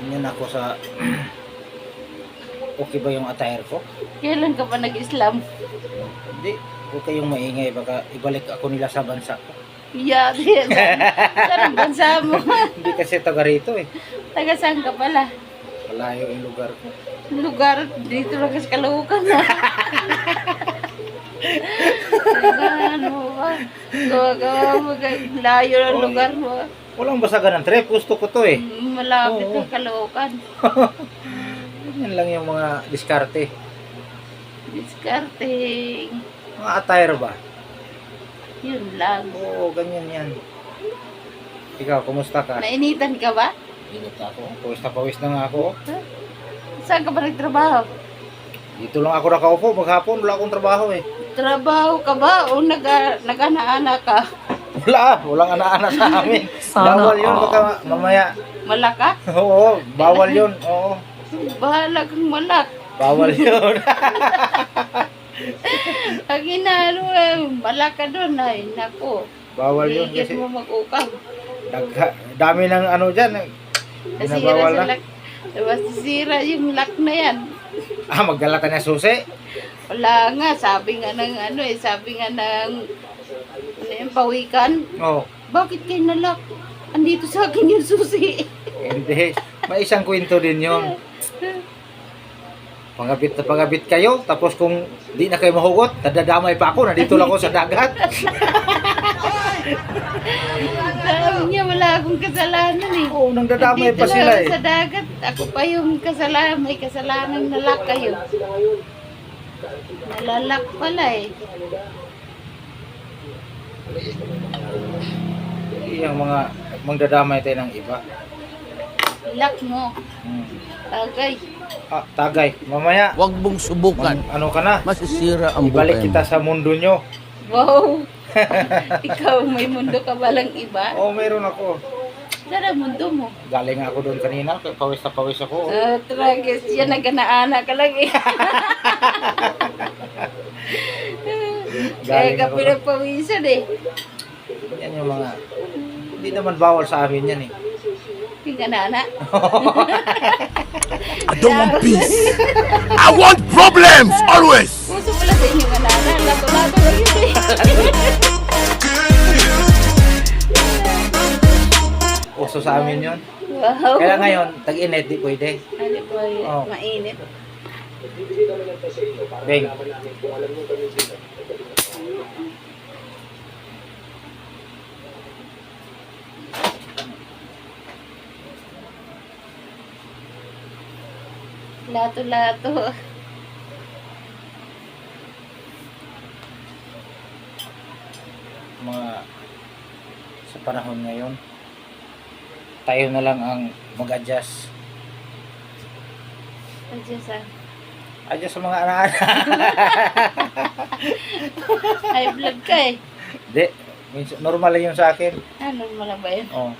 Ganyan ako sa okay ba yung attire ko? Kailan ka pa nag-Islam? Hindi. Huwag kayong maingay. Baka ibalik ako nila sa bansa ko. Yeah, saan ang bansa mo? Hindi kasi taga rito eh. Taga saan ka pala? Malayo yung lugar ko. Lugar dito lang sa Caloocan na. Ano ba? Gawa mo layo ng lugar mo. Walang basagan ng trip. Gusto ko to eh. Malapit Oo. ng Caloocan. Yan lang yung mga diskarte. Discarding. Mga attire ba? Yun lang. Oo, ganyan yan. Ikaw, kumusta ka? Nainitan ka ba? Init ako. Pawis na pawis na nga ako. Saan ka ba nagtrabaho? Dito lang ako nakaupo. Maghapon, wala akong trabaho eh. Trabaho ka ba o nag-ana-ana ka? Wala, walang ana-ana sa amin. Bawal yun, baka mamaya. Malaka? Oo, bawal yun. Oo, Bahala kang malak. bawal yun. Ang inaano malaka doon ay naku. Bawal yun Higit kasi mo mag-ukang. dami ng ano dyan. Nasira Binabawal sa na. lak. Basta sira yung lak na yan. Ah, maggalata na susi. Wala nga, sabi nga ng ano eh, sabi nga ng ano yung pawikan. Oo, Bakit kayo nalak? Andito sa akin yung susi. hindi. May isang kwento din yun. Pangabit na pangabit kayo, tapos kung di na kayo mahugot, nadadamay pa ako, nandito lang ako sa dagat. Sabi niya, wala akong kasalanan eh. Oo, nang dadamay Nandito pa sila lang ako eh. sa dagat. Ako pa yung kasalanan, may kasalanan nalak kayo. Nalalak pala eh. Yung mga magdadamay tayo ng iba. Lak mo. Hmm. Tagay. Ah, tagay. Mamaya, Huwag mong subukan. ano ka na? Masisira ang Ibalik buhay kita mo. sa mundo nyo. Wow. Ikaw, may mundo ka balang iba? Oo, meron ako. Saan ang mundo mo? Galing nga ako doon kanina, pawis na pawis ako. Tragis, yan nagkanaana ka lang eh. Kaya Galing ka ako doon. pinagpawisan eh. Yan yung mga, hindi naman bawal sa amin yan eh. Pinganana. I don't want peace. I want problems always. Puso pala sa inyo kanana. Lato-lato lang yun eh. Uso sa amin yun. Wow. Kaya ngayon, tag-init, di pwede. Ano po yun? Oh. Mainit. Beng. Lato-lato. Mga sa panahon ngayon, tayo na lang ang mag-adjust. Adjust ah. Adjust sa mga anak-anak. High blood ka eh. Hindi, normal lang yun sa akin. Ano mo lang ba yun? Oh.